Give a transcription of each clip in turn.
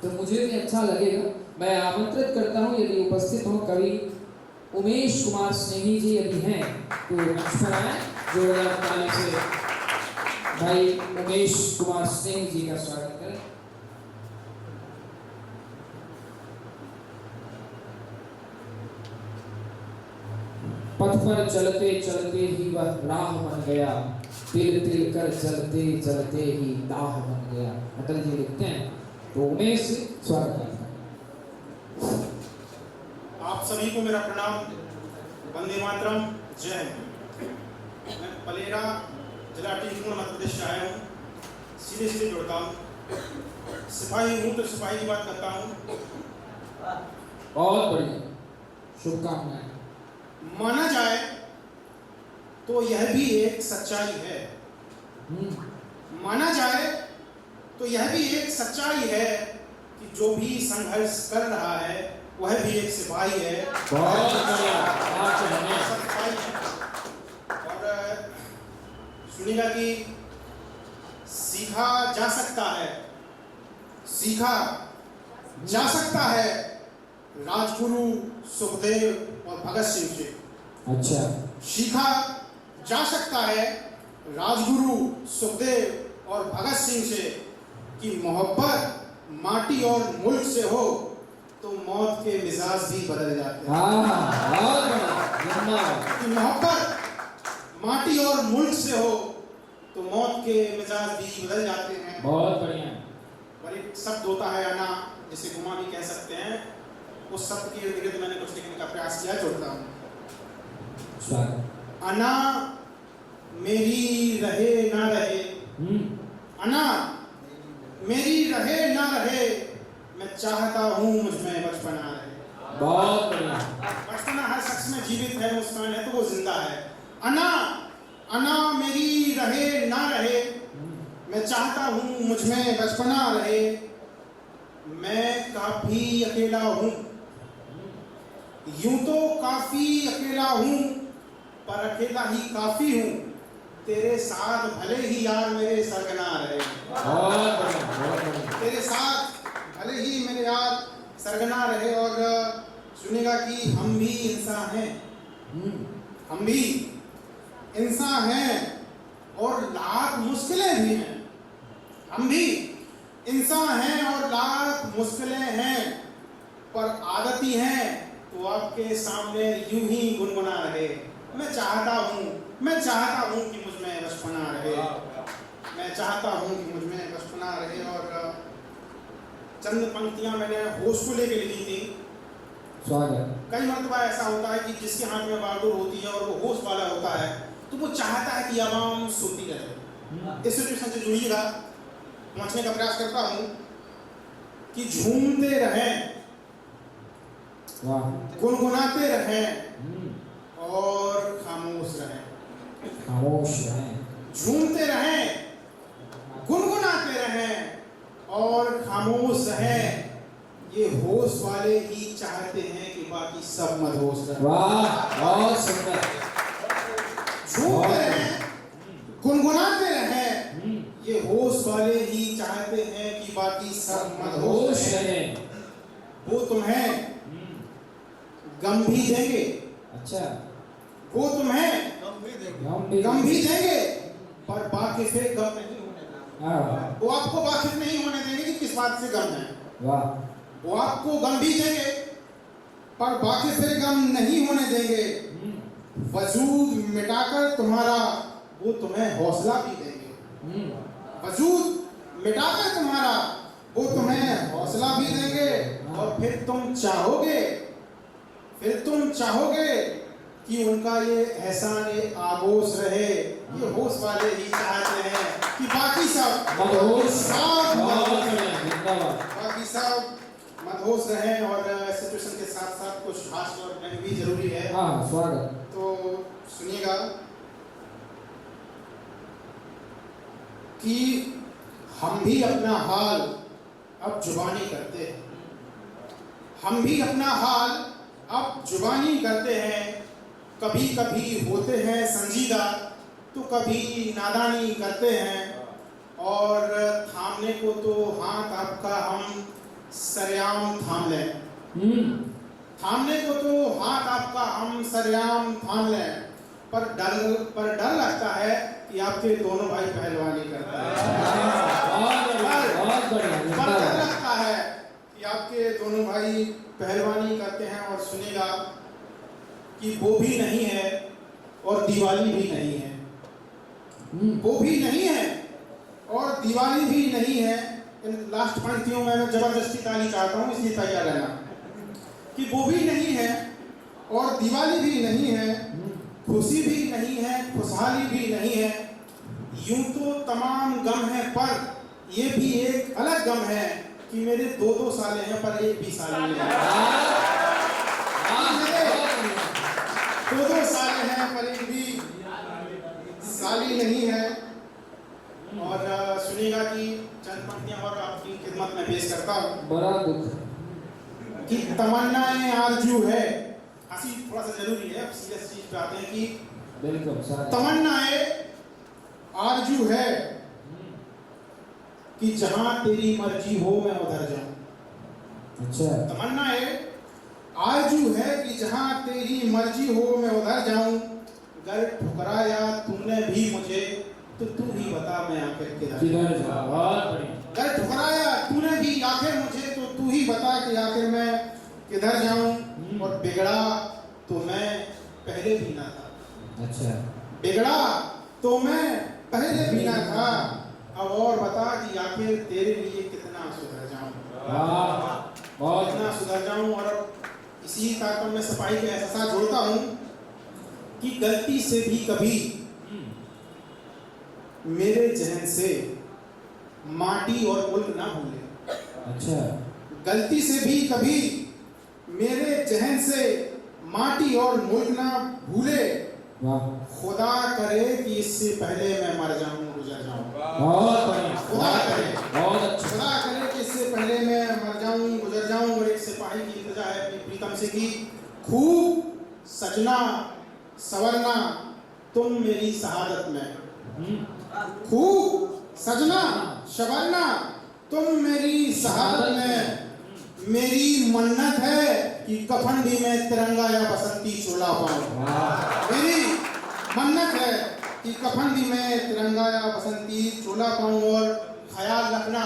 तो मुझे भी अच्छा लगेगा। मैं आमंत्रित करता हूँ, यदि उपस्थित हो कवि उमेश कुमार स्नेही जी यदि हैं तो मंच पर आए। जोरदार ताली से भाई उमेश कुमार स्नेही जी का स्वागत करें। पथ पर चलते चलते ही वह राह बन गया, तिल तिल कर चलते चलते ही दाह बन गया। अटल जी लिखते हैं। तो उमेश स्वागत करता हूं। आप सभी को मेरा प्रणाम, वंदे मातरम, जय हिंद। मैं पलेरा जिला टीकमगढ़ मध्य प्रदेश से आया हूँ। सीधे सीधे जुड़ता हूँ, सिपाही हूँ तो सिपाही की बात करता हूँ। बहुत बढ़िया, शुभकामनाएं। माना जाए तो यह भी एक सच्चाई है। माना जाए तो यह भी एक सच्चाई है कि जो भी संघर्ष कर रहा है वह भी एक सिपाही है। बहुत बढ़िया। और सुनिएगा कि सीखा जा सकता है, सीखा जा सकता है राजगुरु सुखदेव और भगत सिंह से। अच्छा। सीखा जा सकता है राजगुरु सुखदेव और भगत सिंह से कि मोहब्बत माटी और मुल्क से हो तो मौत के मिजाज भी बदल जाते हैं। कि मोहब्बत माटी और मुल्क से हो तो मौत के मिजाज भी बदल जाते हैं। बहुत बढ़िया। और एक शब्द होता है अना, जिसे गुमा भी कह सकते हैं। उस शब्द के इर्द गिर्द मैंने कुछ लिखने का प्रयास किया, जोड़ता हूँ। अना मेरी रहे ना रहे, अना मेरी रहे ना रहे, मैं चाहता हूँ मुझ में बचपना रहे। बहुत बढ़िया। बचपना हर शख्स में जीवित है, मुस्कान है तो वो जिंदा है। अना अना मेरी रहे ना रहे, मैं चाहता हूँ मुझ में बचपना रहे। मैं काफी अकेला हूँ, यूं तो काफी अकेला हूँ, पर अकेला ही काफी हूँ। तेरे साथ भले ही यार मेरे सरगना रहे। तेरे साथ भले ही मेरे यार सरगना रहे। और सुनेगा कि हम भी इंसान हैं, हम भी इंसान हैं और लाख मुश्किलें भी हैं। हम भी इंसान हैं और लाख मुश्किलें हैं, पर आदती हैं तो आपके सामने यूं ही गुनगुना रहे। मैं चाहता हूं कि मुझ में बचपना रहे। मैं चाहता हूं कि मुझ में बचपना रहे। और चंद पंक्तियां मैंने होश को लेकर लिखी थी। कई मरतबा ऐसा होता है कि जिसके हाथ में बहादुर होती है और वो होश वाला होता है तो वो चाहता है कि आवाम सुनती रहे। इस सिचुएशन से जुड़िएगा, पहुंचने का प्रयास करता हूं कि झूमते रहें, गुनगुनाते रहें और खामोश रहें। खामोश रहें। झूमते रहें, गुनगुनाते रहें और खामोश रहें। ये होश वाले ही चाहते हैं कि बाकी सब मदहोश रहें। वाह, बहुत सुंदर। झूमते रहें, गुनगुनाते रहें, ये होश वाले ही चाहते हैं कि बाकी सब मदहोश रहें। वो तुम्हें गम भी देंगे। अच्छा। वो तुम्हें गम भी देंगे, पर बाकी से गम नहीं होने देंगे। वो आपको वाकिफ नहीं होने देंगे कि किस बात से गम है। वाह। वो आपको गम भी देंगे, पर बाकी से गम नहीं होने देंगे। वजूद मिटाकर तुम्हारा वो तुम्हें हौसला भी देंगे। वजूद मिटाकर तुम्हारा वो तुम्हें हौसला भी देंगे। और फिर तुम चाहोगे कि उनका ये एहसान आगोश रहे। ये होश वाले ही चाहते हैं कि बाकी सब मदहोश रहें। और सिचुएशन के साथ साथ कुछ हास्य और व्यंग भी जरूरी है। स्वागत। तो सुनिएगा कि हम भी अपना हाल अब जुबानी करते हैं। हम भी अपना हाल अब जुबानी करते हैं। कभी कभी होते हैं संजीदा तो कभी नादानी करते हैं। और थामने को तो हाथ आपका हम सरेआम थाम लें। थामने को तो हाथ आपका हम सरेआम थाम लें, पर डर लगता है कि आपके दोनों भाई पहलवानी करते हैं। पर डर लगता है कि आपके दोनों भाई पहलवानी करते हैं और सुनेगा कि वो भी नहीं है और दिवाली भी नहीं है। वो भी नहीं है और दिवाली भी नहीं है। इन लास्ट पंक्तियों में मैं जबरदस्ती ताली चाहता हूँ, इसलिए तैयार रहना कि वो भी नहीं है और दिवाली भी नहीं है, खुशी भी नहीं है, खुशहाली भी नहीं है। यूं तो तमाम गम है, पर ये भी एक अलग गम है कि मेरे दो साले हैं पर एक भी साल नहीं है। दो साले हैं पर एक भी साली नहीं है। और सुनिएगा कि चंद पंक्तियां और आपकी खिदमत में पेश करता हूँ। बड़ा दुख कि तमन्नाएं आरजू है, हंसी थोड़ा सा जरूरी है, अब सीरियस चीज पे आते हैं कि बिल्कुल तमन्नाएं आरजू है कि जहां तेरी मर्जी हो मैं उधर जाऊं। अच्छा। तमन्नाएं आरजू है कि जहां तेरी मर्जी हो मैं उधर जाऊं। गर ठुकराया तूने भी मुझे तो तू ही बता मैं आखिर किधर जाऊं। गर ठुकराया तूने भी आखिर मुझे तो तू ही बता कि आखिर मैं किधर जाऊं। और बिगड़ा तो मैं पहले भी ना था। अच्छा। बिगड़ा तो मैं पहले भी ना था, अब और बता कि आखिर तेरे लिए कितना सुधर जाऊं। कितना सुधर जाऊं। और इसी ताकत में सफाई के एहसास जोड़ता हूं कि गलती से भी कभी मेरे जहन से माटी और मुल्क ना भूले। अच्छा। गलती से भी कभी मेरे जहन से माटी और मुल्क ना भूले। खुदा करे कि इससे पहले मैं मर जाऊं, गुजर जाऊं। खुदा करे, खुदा करे कि इससे पहले मैं मर जाऊं, गुजर जाऊं। और एक सिपाही की इल्तिजा है अपनी प्रीतम से कि खूब सजना संवरना तुम मेरी शहादत में। खूब सजना संवरना तुम मेरी शहादत में। मेरी मन्नत है कि कफन भी मैं तिरंगा या बसंती चोला पाऊं। मेरी मन्नत है कि कफन भी मैं तिरंगा या बसंती चोला पाऊं। और ख्याल रखना,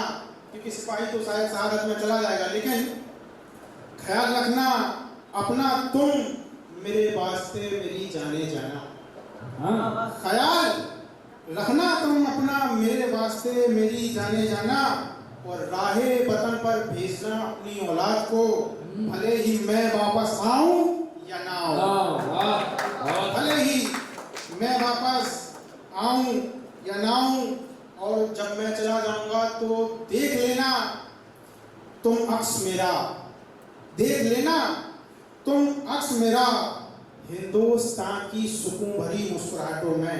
क्योंकि सिपाही तो शायद शहादत में चला जाएगा, लेकिन ख्याल रखना अपना तुम मेरे वास्ते मेरी जाने जाना। ख्याल रखना तुम अपना मेरे वास्ते मेरी जाने जाना। और राहे वतन पर भेजना अपनी औलाद को, भले ही मैं वापस आऊं या ना आऊं। भले ही मैं वापस आऊं या ना आऊं। और जब मैं चला जाऊंगा तो देख लेना तुम अक्स मेरा, देख लेना तुम अक्स मेरा हिंदुस्तान की सुकून भरी मुस्कुराहटों में।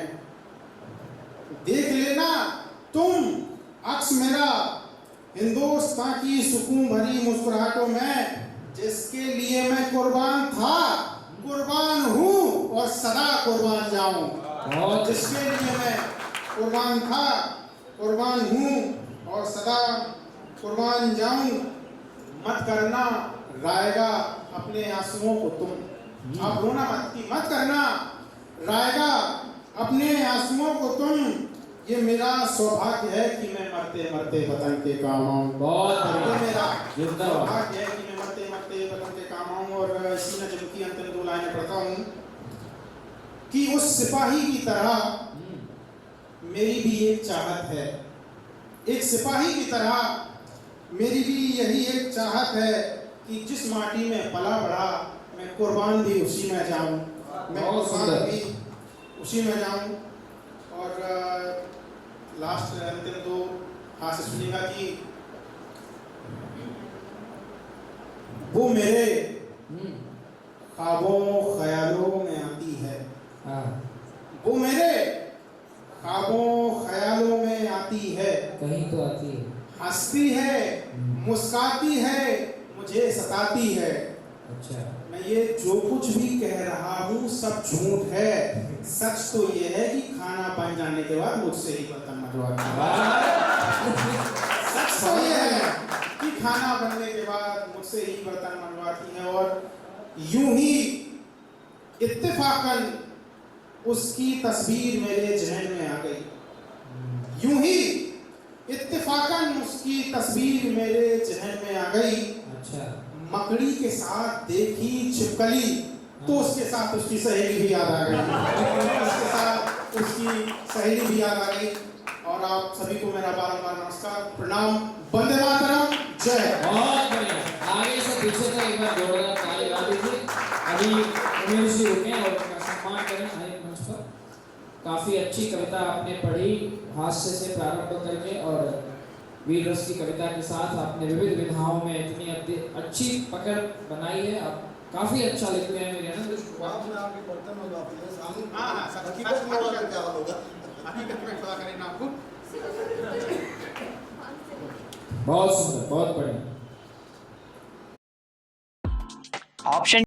देख लेना तुम अक्स मेरा हिंदुस्तान की सुकून भरी मुस्कुराहटों में, जिसके लिए मैं कुर्बान था, कुर्बान हूँ और सदा कुर्बान जाऊं। जिसके लिए मैं कुर्बान था, कुर्बान हूँ और सदा कुर्बान जाऊं। मत करना रायगा अपने आंसुओं को तुम, आप रोना मत करना रायगा अपने आंसुओं को तुम। ये मेरा सौभाग्य है कि मैं मरते मरते वतन के काम आऊं। ये मेरा सौभाग्य है कि मैं मरते मरते वतन के काम आऊं। और इसी नज़म की अंतिम दो लाइनें पढ़ता हूं कि उस सिपाही की तरह मेरी भी एक चाहत है। एक सिपाही की तरह मेरी भी यही एक चाहत है कि जिस माटी में पला बढ़ा मैं कुर्बान भी उसी में जाऊं। मैं कुर्बान भी उसी में जाऊं। और लास्ट अंतिम दो हाथ से सुनिएगा कि वो मेरे ख्वाबों ख्यालों में आती है। वो मेरे ख्वाबों ख्यालों में आती है। कहीं तो आती है, हंसती है, मुस्काती है, मुझे सताती है। अच्छा। मैं ये जो कुछ भी कह रहा हूँ सब झूठ है। सच तो ये है कि खाना बन जाने के बाद मुझसे ही बर्तन मजवाती है। सच तो ये है कि खाना बनने के बाद मुझसे ही बर्तन मंगवाती हैं और यूं ही इत्तेफाकन उसकी तस्वीर मेरे जहन में आ गई। यूं ही इत्तेफाकन उसकी तस्वीर मेरे जहन में आ गई। अच्छा। मकड़ी के साथ देखी छिपकली तो उसके साथ उसकी सहेली भी याद आ गई। उसके साथ उसकी सहेली भी याद आ गई। और आप सभी को मेरा बारंबार नमस्कार, प्रणाम, वंदे मातरम, जय। बहुत बढ़िया। आगे से पीछे तक एक बार जोरदार ताली बजा दीजिए। अभी उमेश जी रुके और उनका सम्मान करें आए मंच पर। काफी अच्छी कविता आपने पढ़ी, हास्य से प्रारंभ करके और वीर रस की कविता के साथ आपने विविध विधाओं में इतनी अच्छी पकड़ बनाई है। आप काफी अच्छा लिखते हैं मेरे आनंद। बहुत सुंदर, बहुत बढ़िया। ऑप्शन